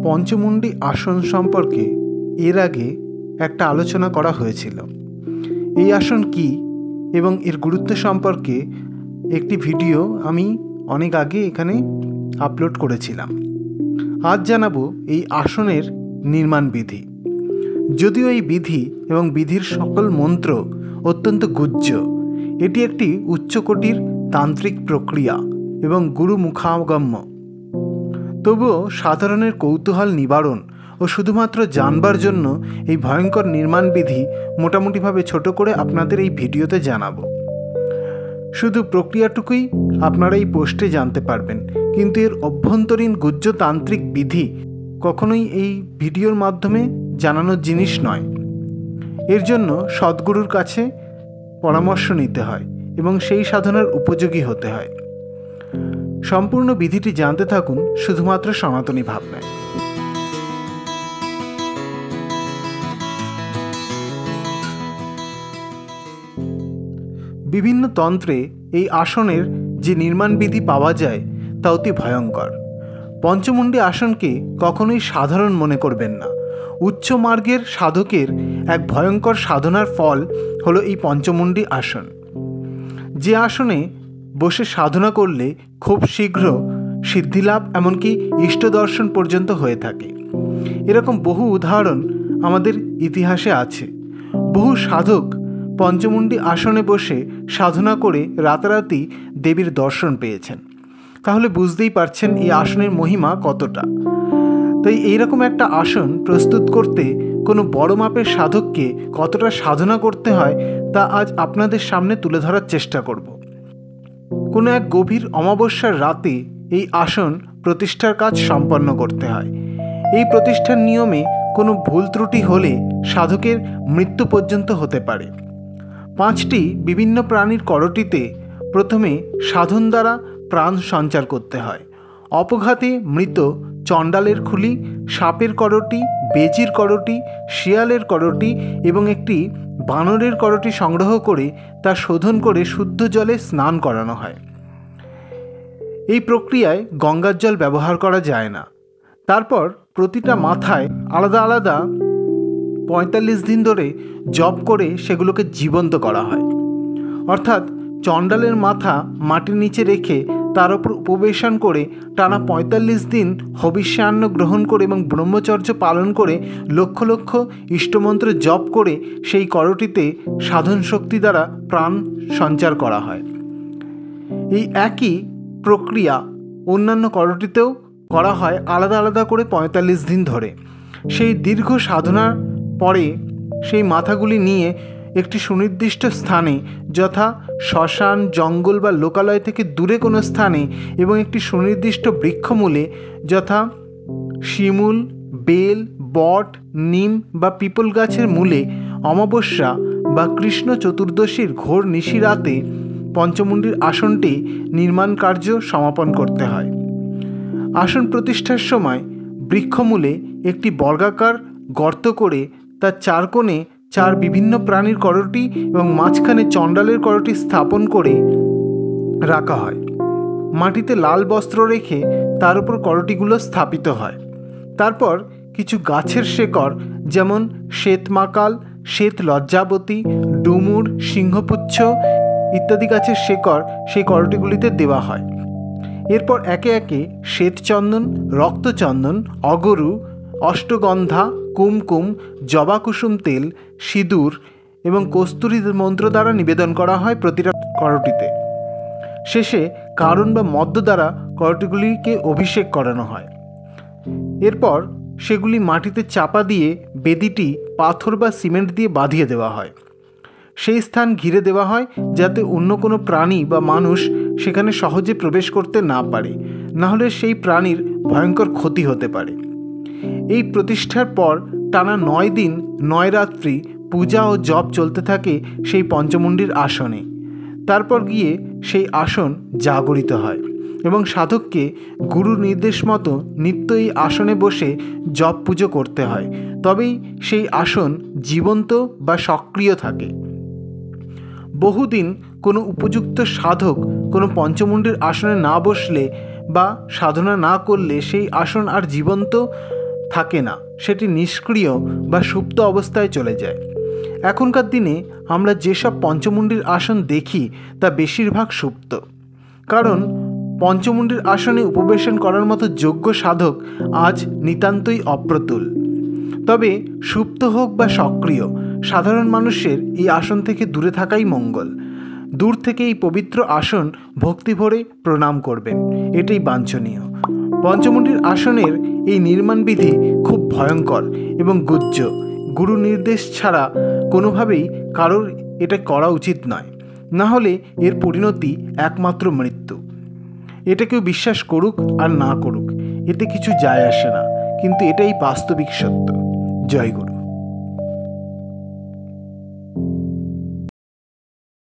পঞ্চমুণ্ডী আসন সম্পর্কে এর আগে একটা আলোচনা করা হয়েছিল। এই আসন কি এবং এর গুরুত্ব সম্পর্কে একটি ভিডিও আমি অনেক আগে এখানে আপলোড করেছিলাম। আজ জানাবো এই আসনের নির্মাণ বিধি। যদিও এই বিধি এবং বিধির সকল মন্ত্র অত্যন্ত গুহ্য, এটি একটি উচ্চকোটির তান্ত্রিক প্রক্রিয়া এবং গুরু মুখাগম্য, তবুও সাধারণের কৌতূহল নিবারণ ও শুধুমাত্র জানবার জন্য এই ভয়ঙ্কর নির্মাণ বিধি মোটামুটিভাবে ছোট করে আপনাদের এই ভিডিওতে জানাবো। শুধু প্রক্রিয়াটুকুই আপনারা এই পোস্টে জানতে পারবেন, কিন্তু এর অভ্যন্তরীণ গুহ্য তান্ত্রিক বিধি কখনোই এই ভিডিওর মাধ্যমে জানানোর জিনিস নয়। এর জন্য সদ্গুরুর কাছে পরামর্শ নিতে হয় এবং সেই সাধনার উপযোগী হতে হয়। সম্পূর্ণ বিধিটি জানতে থাকুন শুধুমাত্র সনাতনী ভাবনায়। বিভিন্ন তন্ত্রে এই আসনের যে নির্মাণ বিধি পাওয়া যায় তা অতি ভয়ঙ্কর। পঞ্চমুণ্ডী আসনকে কখনোই সাধারণ মনে করবেন না। উচ্চ মার্গের সাধকের এক ভয়ঙ্কর সাধনার ফল হলো এই পঞ্চমুণ্ডী আসন। যে আসনে বসে সাধনা করলে খুব শীঘ্র সিদ্ধিলাভ এমনকি ইষ্ট দর্শন পর্যন্ত হয়ে থাকে। এরকম বহু উদাহরণ আমাদের ইতিহাসে আছে। বহু সাধক পঞ্চমুণ্ডী আসনে বসে সাধনা করে রাতারাতি দেবীর দর্শন পেয়েছেন। তাহলে বুঝতেই পারছেন এই আসনের মহিমা কতটা। তাই এইরকম একটা আসন প্রস্তুত করতে কোনো বড় মাপের সাধককে কতটা সাধনা করতে হয় তা আজ আপনাদের সামনে তুলে ধরার চেষ্টা করব। কোনো এক গভীর অমাবস্যার রাতে এই আসন প্রতিষ্ঠার কাজ সম্পন্ন করতে হয়। এই প্রতিষ্ঠার নিয়মে কোনো ভুল ত্রুটি হলে সাধকের মৃত্যু পর্যন্ত হতে পারে। 5টি বিভিন্ন প্রাণীর করটিতে প্রথমে সাধন দ্বারা প্রাণ সঞ্চার করতে হয়। অপঘাতে মৃত চণ্ডালের খুলি, সাপের করটি, বেজির করটি, শিয়ালের করটি এবং একটি বানরের করটি সংগ্রহ করে তা শোধন করে শুদ্ধ জলে স্নান করানো হয়। এই প্রক্রিয়ায় গঙ্গার জল ব্যবহার করা যায় না। তারপর প্রতিটা মাথায় আলাদা আলাদা 45 দিন ধরে জপ করে সেগুলোকে জীবন্ত করা হয়। অর্থাৎ চণ্ডালের মাথা মাটির নিচে রেখে তার ওপর উপবেশন করে টানা 45 দিন হবিষ্যান্ন গ্রহণ করে এবং ব্রহ্মচর্য পালন করে লক্ষ লক্ষ ইষ্টমন্ত্র জপ করে সেই করটিতে সাধন শক্তি দ্বারা প্রাণ সঞ্চার করা হয়। এই একই প্রক্রিয়া অন্যান্য করটিতেও করা হয় আলাদা আলাদা করে 45 দিন ধরে। সেই দীর্ঘ সাধনার পরে সেই মাথাগুলি নিয়ে একটি সুনির্দিষ্ট স্থানে, যথা শ্মশান, জঙ্গল বা লোকালয় থেকে দূরে কোনো স্থানে এবং একটি সুনির্দিষ্ট বৃক্ষমূলে, যথা শিমুল, বেল, বট, নিম বা পিপল গাছের মূলে অমাবস্যা বা কৃষ্ণ চতুর্দশীর ঘোর নিশিরাতে পঞ্চমুণ্ডীর আসনটি নির্মাণ কার্য সমাপন করতে হয়। আসন প্রতিষ্ঠার সময় বৃক্ষমূলে একটি বর্গাকার গর্ত করে তার 4 কোণে 4 বিভিন্ন প্রাণীর করটি এবং মাঝখানে চণ্ডালের করটি স্থাপন করে রাখা হয়। মাটিতে লাল বস্ত্র রেখে তার উপর করটিগুলো স্থাপিত হয়। তারপর কিছু গাছের শেকড়, যেমন শ্বেতমাকাল, শ্বেত লজ্জাবতী, ডুমুর, সিংহপুচ্ছ ইত্যাদি গাছের শেকড় সেই করটিগুলিতে দেওয়া হয়। এরপর একে একে শ্বেতচন্দন, রক্তচন্দন, অগরু, অষ্টগন্ধা, কুমকুম, জবাকুসুম তেল, সিঁদুর এবং কস্তুরী মন্ত্র দ্বারা নিবেদন করা হয় প্রতিটা করটিতে। শেষে কারণ বা মদ্য দ্বারা করটিগুলিকে অভিষেক করানো হয়। এরপর সেগুলি মাটিতে চাপা দিয়ে বেদিটি পাথর বা সিমেন্ট দিয়ে বাঁধিয়ে দেওয়া হয়। সেই স্থান ঘিরে দেওয়া হয় যাতে অন্য কোনো প্রাণী বা মানুষ সেখানে সহজে প্রবেশ করতে না পারে, নাহলে সেই প্রাণীর ভয়ঙ্কর ক্ষতি হতে পারে। এই প্রতিষ্ঠার পর টানা 9 দিন 9 রাত্রি পূজা ও জপ চলতে থাকে সেই পঞ্চমুণ্ডীর আসনে। তারপর গিয়ে সেই আসন জাগরিত হয় এবং সাধককে গুরুর নির্দেশ মতো নিত্য এই আসনে বসে জপ পুজো করতে হয়। তবেই সেই আসন জীবন্ত বা সক্রিয় থাকে। বহুদিন কোনো উপযুক্ত সাধক কোনো পঞ্চমুণ্ডীর আসনে না বসলে বা সাধনা না করলে সেই আসন আর জীবন্ত থাকে না, সেটি নিষ্ক্রিয় বা সুপ্ত অবস্থায় চলে যায়। এখনকার দিনে আমরা যেসব পঞ্চমুণ্ডির আসন দেখি তা বেশিরভাগ সুপ্ত, কারণ পঞ্চমুণ্ডির আসনে উপবেশন করার মতো যোগ্য সাধক আজ নিতান্তই অপ্রতুল। তবে সুপ্ত হোক বা সক্রিয়, সাধারণ মানুষের এই আসন থেকে দূরে থাকাই মঙ্গল। দূর থেকে এই পবিত্র আসন ভক্তি ভরে প্রণাম করবেন, এটাই বাঞ্ছনীয়। পঞ্চমুণ্ডির আসনের এই নির্মাণ বিধি খুব ভয়ঙ্কর এবং গুহ্য। গুরু নির্দেশ ছাড়া কোনোভাবেই কারোর এটা করা উচিত নয়, না হলে এর পরিণতি একমাত্র মৃত্যু। এটা কেউ বিশ্বাস করুক আর না করুক, এতে কিছু যায় আসে না, কিন্তু এটাই বাস্তবিক সত্য। জয় গুরু।